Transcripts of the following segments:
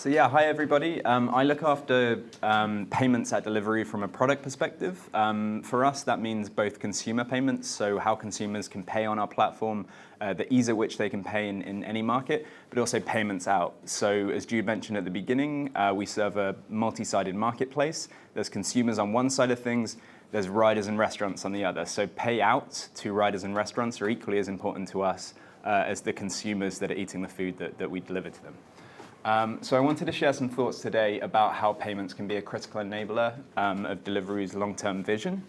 So yeah, hi everybody. I look after payments at Deliveroo from a product perspective. For us, that means both consumer payments, so how consumers can pay on our platform, the ease at which they can pay in any market, but also payments out. So as Jude mentioned at the beginning, we serve a multi-sided marketplace. There's consumers on one side of things, there's riders and restaurants on the other. So pay out to riders and restaurants are equally as important to us as the consumers that are eating the food that we deliver to them. So I wanted to share some thoughts today about how payments can be a critical enabler of Deliveroo's long-term vision.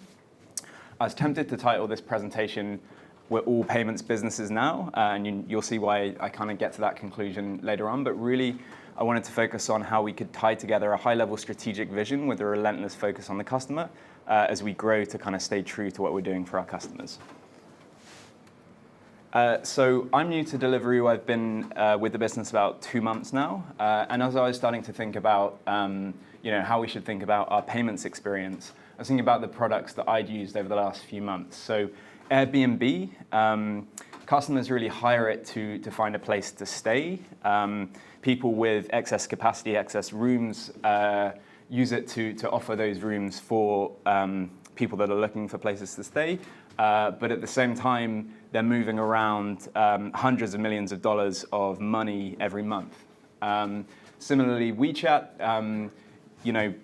I was tempted to title this presentation, "We're all payments businesses now," and you'll see why I kind of get to that conclusion later on, but really I wanted to focus on how we could tie together a high-level strategic vision with a relentless focus on the customer as we grow to kind of stay true to what we're doing for our customers. So I'm new to Deliveroo. I've been with the business about 2 months now, and as I was starting to think about how we should think about our payments experience, I was thinking about the products that I'd used over the last few months. So Airbnb, customers really hire it to find a place to stay. People with excess capacity, excess rooms, use it to offer those rooms for people that are looking for places to stay. But at the same time, they're moving around hundreds of millions of dollars of money every month. Similarly, WeChat,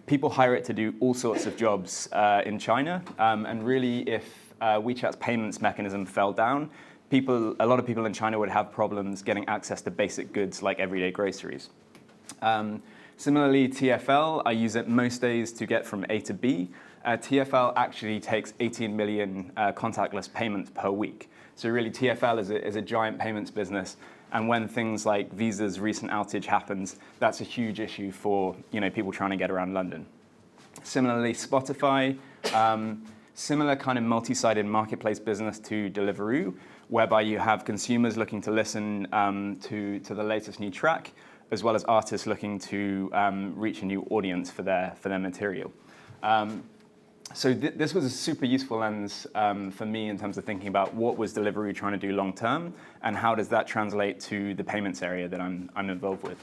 people hire it to do all sorts of jobs in China. And really, if WeChat's payments mechanism fell down, a lot of people in China would have problems getting access to basic goods like everyday groceries. Similarly, TfL, I use it most days to get from A to B. TfL actually takes 18 million contactless payments per week. So really, TfL is a giant payments business, and when things like Visa's recent outage happens, that's a huge issue for people trying to get around London. Similarly, Spotify, similar kind of multi-sided marketplace business to Deliveroo, whereby you have consumers looking to listen to the latest new track, as well as artists looking to reach a new audience for their material. So this was a super useful lens for me in terms of thinking about what was Deliveroo trying to do long term, and how does that translate to the payments area that I'm involved with.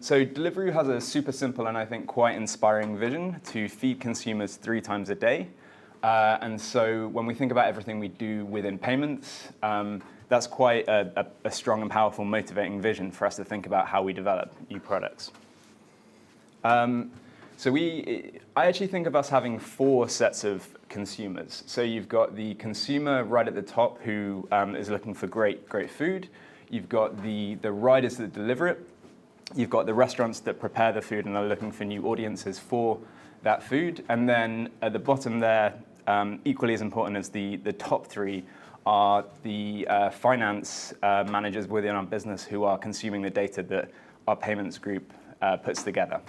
So Deliveroo has a super simple and I think quite inspiring vision to feed consumers 3 times a day. And so when we think about everything we do within payments, that's quite a strong and powerful motivating vision for us to think about how we develop new products. So I actually think of us having 4 sets of consumers. So you've got the consumer right at the top who is looking for great food. You've got the riders that deliver it. You've got the restaurants that prepare the food and are looking for new audiences for that food. And then at the bottom there, equally as important as the top 3, are the finance managers within our business who are consuming the data that our payments group puts together.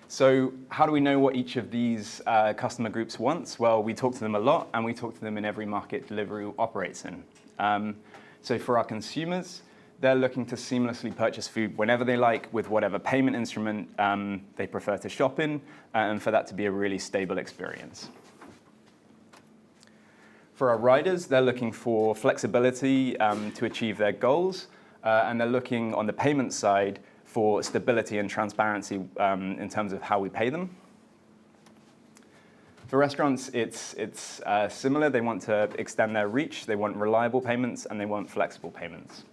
So how do we know what each of these customer groups wants? Well, we talk to them a lot, and we talk to them in every market Deliveroo operates in. So for our consumers, they're looking to seamlessly purchase food whenever they like, with whatever payment instrument they prefer to shop in, and for that to be a really stable experience. For our riders, they're looking for flexibility to achieve their goals, and they're looking on the payment side for stability and transparency in terms of how we pay them. For restaurants, it's similar. They want to extend their reach, they want reliable payments, and they want flexible payments.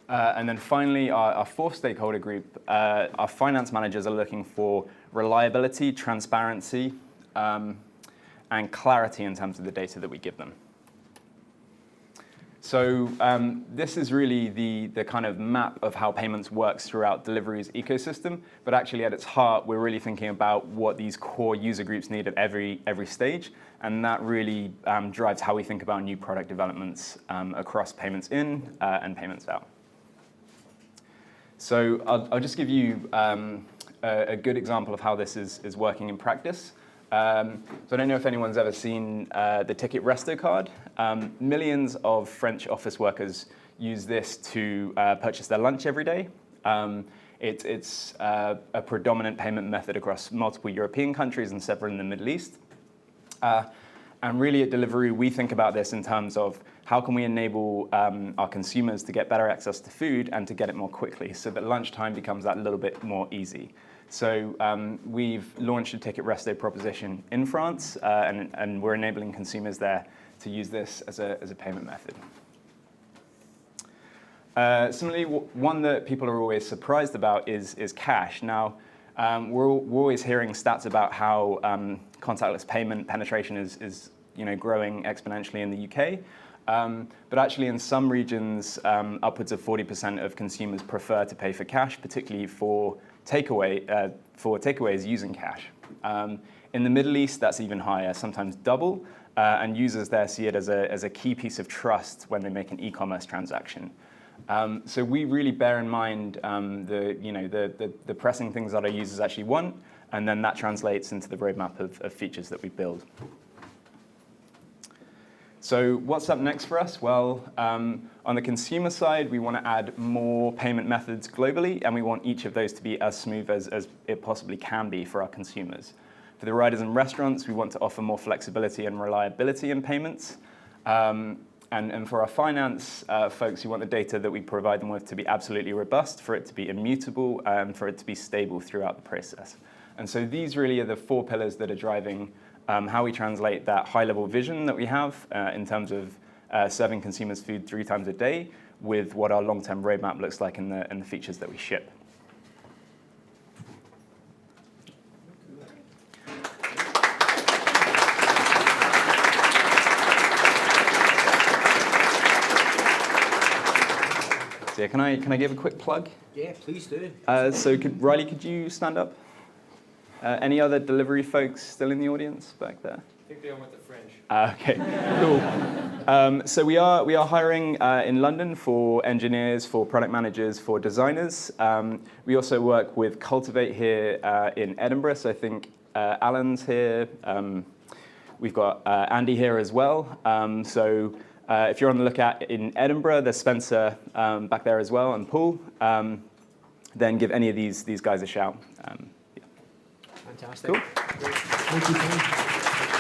And then finally, our 4th stakeholder group, our finance managers are looking for reliability, transparency, and clarity in terms of the data that we give them. So this is really the kind of map of how payments works throughout Deliveroo's ecosystem, but actually at its heart, we're really thinking about what these core user groups need at every stage, and that really drives how we think about new product developments across payments in and payments out. So I'll just give you a good example of how this is working in practice. So I don't know if anyone's ever seen the ticket resto card. Millions of French office workers use this to purchase their lunch every day. It's a predominant payment method across multiple European countries and several in the Middle East. And really at Deliveroo, we think about this in terms of how can we enable our consumers to get better access to food and to get it more quickly so that lunchtime becomes that little bit more easy. So we've launched a ticket resto proposition in France, and we're enabling consumers there to use this as a payment method. Similarly, one that people are always surprised about is cash. Now, we're always hearing stats about how contactless payment penetration is growing exponentially in the UK. But actually, in some regions, upwards of 40% of consumers prefer to pay for cash, particularly for takeaways using cash. In the Middle East, that's even higher, sometimes double, and users there see it as a key piece of trust when they make an e-commerce transaction. So we really bear in mind the pressing things that our users actually want, and then that translates into the roadmap of features that we build. So what's up next for us? Well, on the consumer side, we want to add more payment methods globally, and we want each of those to be as smooth as it possibly can be for our consumers. For the riders and restaurants, we want to offer more flexibility and reliability in payments. And for our finance folks, we want the data that we provide them with to be absolutely robust, for it to be immutable, and for it to be stable throughout the process. And so these really are the 4 pillars that are driving how we translate that high-level vision that we have in terms of serving consumers food 3 times a day with what our long-term roadmap looks like in the features that we ship. So yeah, can I give a quick plug? Yeah, please do. So Riley, could you stand up? Any other delivery folks still in the audience back there? I think they all went to French. Okay, cool. So we are hiring in London for engineers, for product managers, for designers. We also work with Cultivate here in Edinburgh. So I think Alan's here. We've got Andy here as well. So if you're on the lookout in Edinburgh, there's Spencer back there as well, and Paul. Then give any of these guys a shout. Fantastic. Cool. Great. Thank you, Tom.